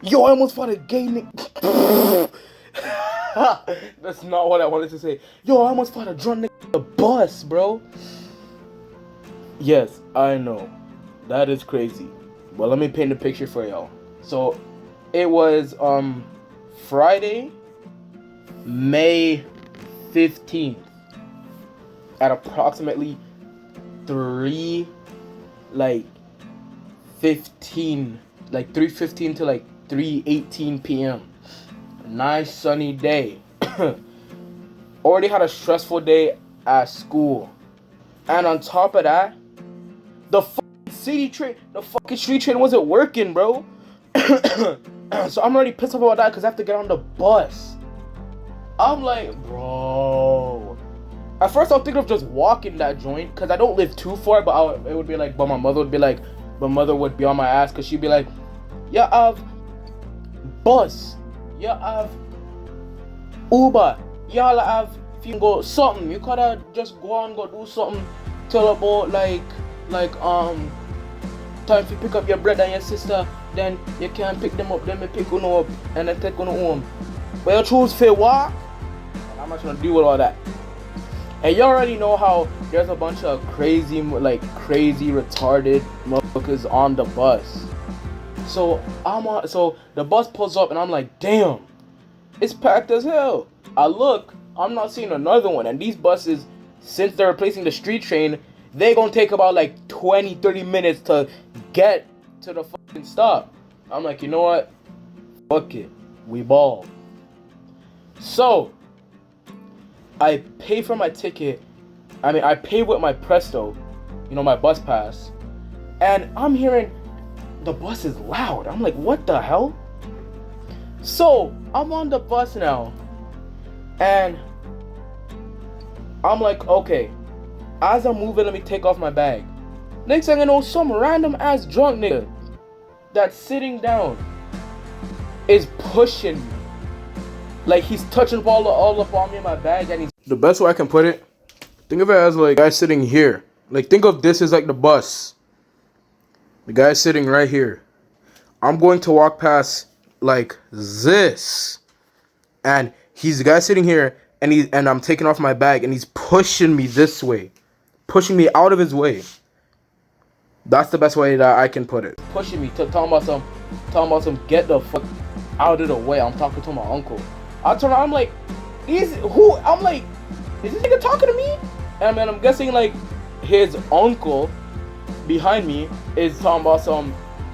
Yo, I almost fought a gay nigga. That's not what I wanted to say. Yo, I almost fought a drunk nigga on the bus, bro. Yes, I know. That is crazy. But let me paint a picture for y'all. So, it was Friday, May 15th at approximately 3:15 to 3:18 p.m. Nice sunny day. Already had a stressful day at school. And on top of that, the fucking street train wasn't working, bro. So I'm already pissed off about that because I have to get on the bus. I'm like, bro. At first I was thinking of just walking that joint because I don't live too far, but it would be like, but my mother would be on my ass because she'd be like, yeah, have bus, yeah, have Uber, y'all have, if you can go something, you coulda just go and go do something till about time to pick up your brother and your sister, then you can pick them up, then you pick one up and then take one home. But you choose for walk, I'm not gonna deal with all that. And you already know how there's a bunch of crazy retarded motherfuckers on the bus. So so the bus pulls up and I'm like, damn, it's packed as hell. I look, I'm not seeing another one. And these buses, since they're replacing the street train, they gonna take about 20-30 minutes to get to the fucking stop. I'm like, you know what? Fuck it. We ball. So I pay for my ticket. I pay with my Presto, my bus pass. And I'm hearing the bus is loud. I'm like, what the hell? So I'm on the bus now. And I'm like, okay. As I'm moving, let me take off my bag. Next thing I know, some random ass drunk nigga that's sitting down is pushing me. Like he's touching all up on me in my bag, and he's... The best way I can put it, think of it as like guy sitting here. Like think of this as like the bus. The guy's sitting right here. I'm going to walk past like this, and he's the guy sitting here, and I'm taking off my bag, and he's pushing me this way, pushing me out of his way. That's the best way that I can put it. Pushing me, talking about some, get the fuck out of the way. I'm talking to my uncle. I turn around, I'm like, is this nigga talking to me? And I'm guessing like his uncle behind me is talking about some,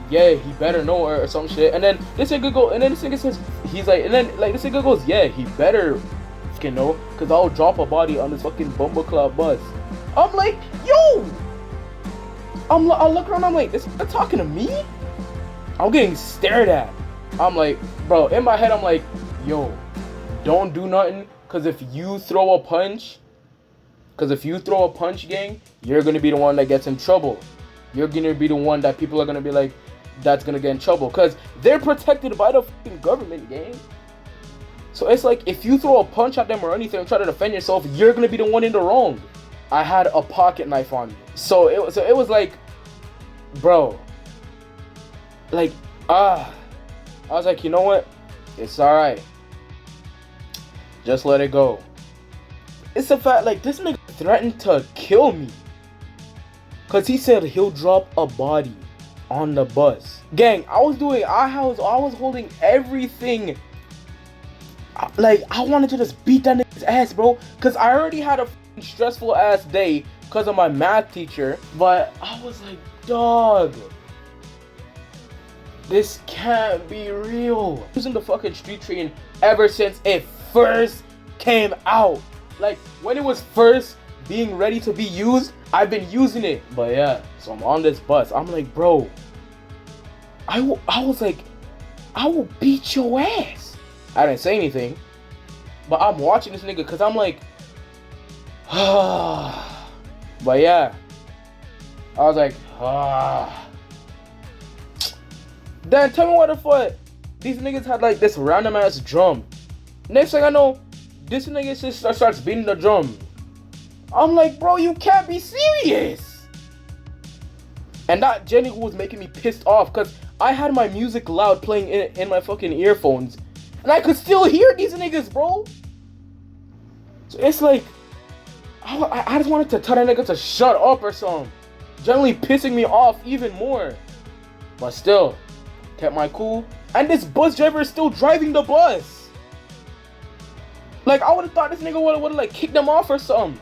yeah, he better know her or some shit. And then this nigga says, he's like, and then like this nigga goes, yeah, he better fucking know, cause I'll drop a body on this fucking Bumble Club bus. I'm like, yo! I look around, I'm like, is he talking to me? I'm getting stared at. I'm like, bro, in my head, I'm like, yo, don't do nothing, cause if you throw a punch, gang, you're gonna be the one that gets in trouble. You're gonna be the one that people are gonna be like, that's gonna get in trouble, cause they're protected by the fucking government, gang. So it's like, if you throw a punch at them or anything and try to defend yourself, you're gonna be the one in the wrong. I had a pocket knife on me, so it was like, bro, like, I was like, you know what? It's alright. Just let it go. It's the fact, like, this nigga threatened to kill me. Cause he said he'll drop a body on the bus. Gang, I was holding everything. Like, I wanted to just beat that nigga's ass, bro. Cause I already had a stressful ass day because of my math teacher. But I was like, dog, this can't be real. Using the fucking street train ever since it first came out. Like, when it was first being ready to be used, I've been using it. But yeah, so I'm on this bus. I'm like, bro, I was like, I will beat your ass. I didn't say anything, but I'm watching this nigga because I'm like, but yeah, I was like, Then tell me what the fuck, these niggas had like this random ass drum. Next thing I know, this nigga just starts beating the drum. I'm like, bro, you can't be serious. And that genuinely was making me pissed off because I had my music loud playing in my fucking earphones, and I could still hear these niggas, bro. So it's like, I just wanted to tell that nigga to shut up or something. Generally pissing me off even more. But still, kept my cool. And this bus driver is still driving the bus. Like, I would have thought this nigga would have like kicked them off or something.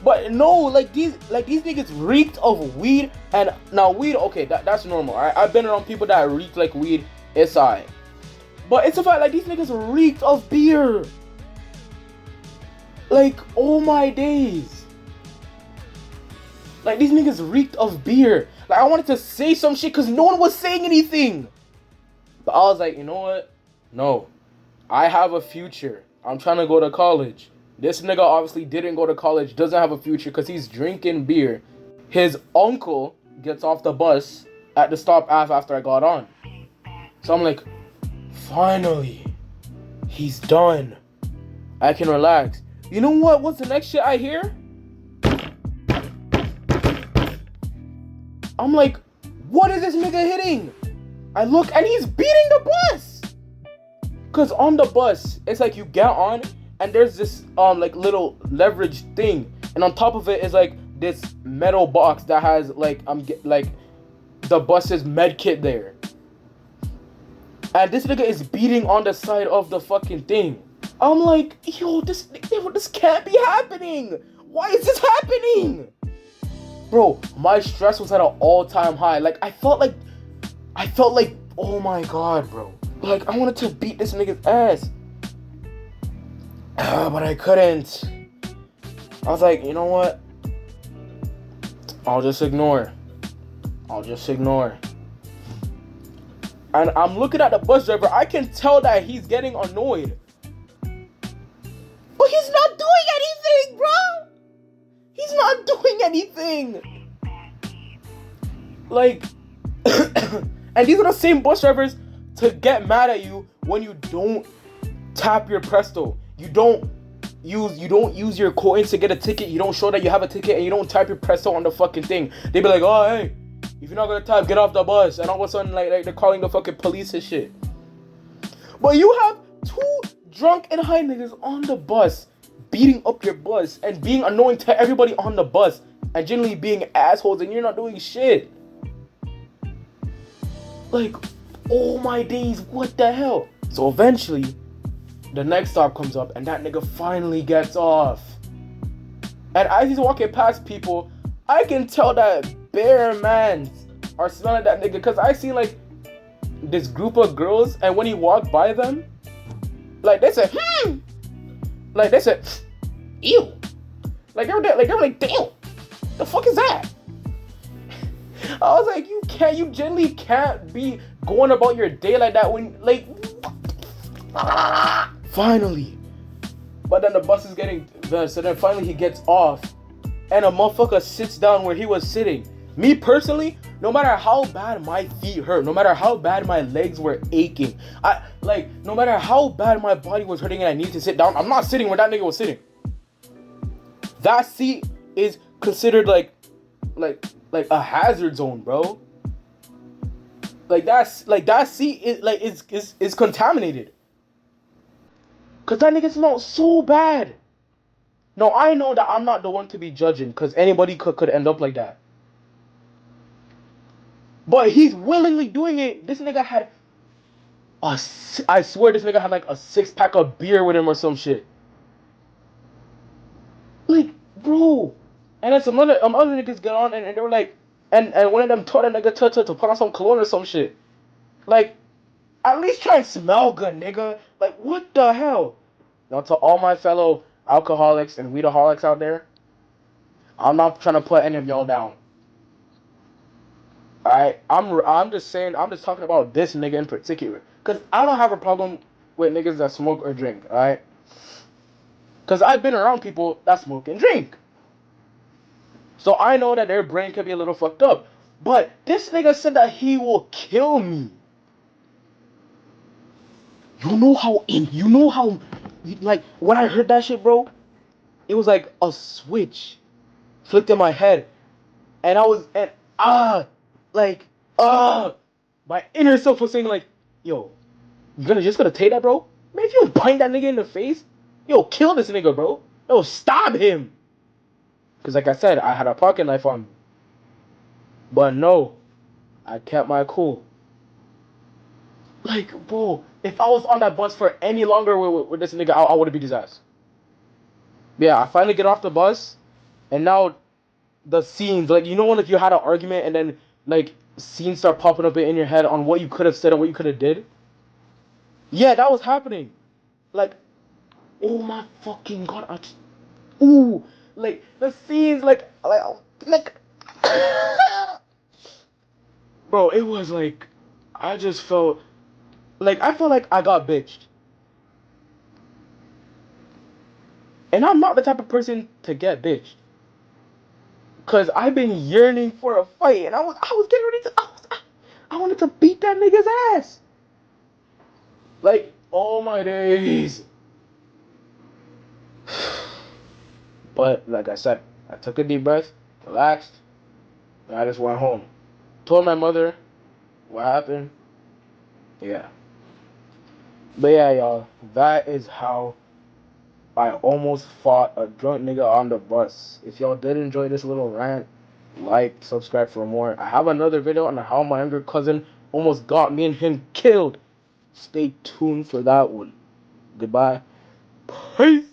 But no, like these niggas reeked of weed. And now weed, okay, that's normal. Alright, I've been around people that reek like weed. It's alright. But it's a fact, like, these niggas reeked of beer. Like, oh my days. Like, these niggas reeked of beer. Like, I wanted to say some shit because no one was saying anything. But I was like, you know what? No. I have a future. I'm trying to go to college. This nigga obviously didn't go to college, doesn't have a future because he's drinking beer. His uncle gets off the bus at the stop after I got on. So I'm like, finally, he's done. I can relax. You know what? What's the next shit I hear? I'm like, what is this nigga hitting? I look and he's beating the bus. Cause on the bus, it's like you get on and there's this like little leverage thing, and on top of it is like this metal box that has like like the bus's med kit there. And this nigga is beating on the side of the fucking thing. I'm like, yo, this can't be happening. Why is this happening? Bro, my stress was at an all-time high. Like, I felt like, oh my god, bro. Like, I wanted to beat this nigga's ass. But I couldn't. I was like, you know what? I'll just ignore. And I'm looking at the bus driver. I can tell that he's getting annoyed. But he's not doing anything, bro. He's not doing anything. Like, and these are the same bus drivers to get mad at you when you don't tap your Presto. You don't use your coins to get a ticket. You don't show that you have a ticket, and you don't tap your Presto on the fucking thing. They be like, oh, hey, if you're not gonna tap, get off the bus. And all of a sudden, like they're calling the fucking police and shit. But you have two drunk and high niggas on the bus beating up your bus and being annoying to everybody on the bus and generally being assholes, and you're not doing shit. Like, oh my days, what the hell? So eventually, the next stop comes up and that nigga finally gets off. And as he's walking past people, I can tell that bare mans are smelling that nigga, because I see like this group of girls, and when he walked by them, like they said, like they said, ew. Like they were like, damn, the fuck is that? I was like, you generally can't be going about your day like that when, like, finally. But then the bus is getting, so then finally he gets off, and a motherfucker sits down where he was sitting. Me personally, no matter how bad my feet hurt, no matter how bad my legs were aching, no matter how bad my body was hurting and I needed to sit down, I'm not sitting where that nigga was sitting. That seat is considered like a hazard zone, bro. That seat is contaminated. Cause that nigga smelled so bad. No, I know that I'm not the one to be judging, cause anybody could end up like that. But he's willingly doing it. This nigga had I swear this nigga had like a 6-pack of beer with him or some shit. Like, bro. And then some other niggas get on and they were like, and one of them told that nigga to put on some cologne or some shit. Like, at least try and smell good, nigga. Like, what the hell? Now, to all my fellow alcoholics and weedaholics out there, I'm not trying to put any of y'all down. Alright? I'm just saying, I'm just talking about this nigga in particular. Because I don't have a problem with niggas that smoke or drink, alright? Because I've been around people that smoke and drink. So I know that their brain can be a little fucked up. But this nigga said that he will kill me. You know how, like, when I heard that shit, bro, it was like a switch flicked in my head. And I was, my inner self was saying like, yo, you just gonna take that, bro? Man, if you don't punch that nigga in the face, yo, kill this nigga, bro. Yo, stab him. Cause like I said, I had a pocket knife on me. But no, I kept my cool. Like, bro, if I was on that bus for any longer with this nigga, I would have beat his ass. Yeah, I finally get off the bus, and now the scenes, like, you know when like you had an argument and then like scenes start popping up in your head on what you could have said and what you could have did? Yeah, that was happening. Like, oh my fucking god, ooh, like the scenes, like, bro, it was like, I just felt like I got bitched, and I'm not the type of person to get bitched, cause I've been yearning for a fight, and I was getting ready to, I wanted to beat that nigga's ass, like, oh my days. But like I said, I took a deep breath, relaxed, and I just went home. Told my mother what happened. Yeah. But yeah, y'all, that is how I almost fought a drunk nigga on the bus. If y'all did enjoy this little rant, like, subscribe for more. I have another video on how my younger cousin almost got me and him killed. Stay tuned for that one. Goodbye. Peace.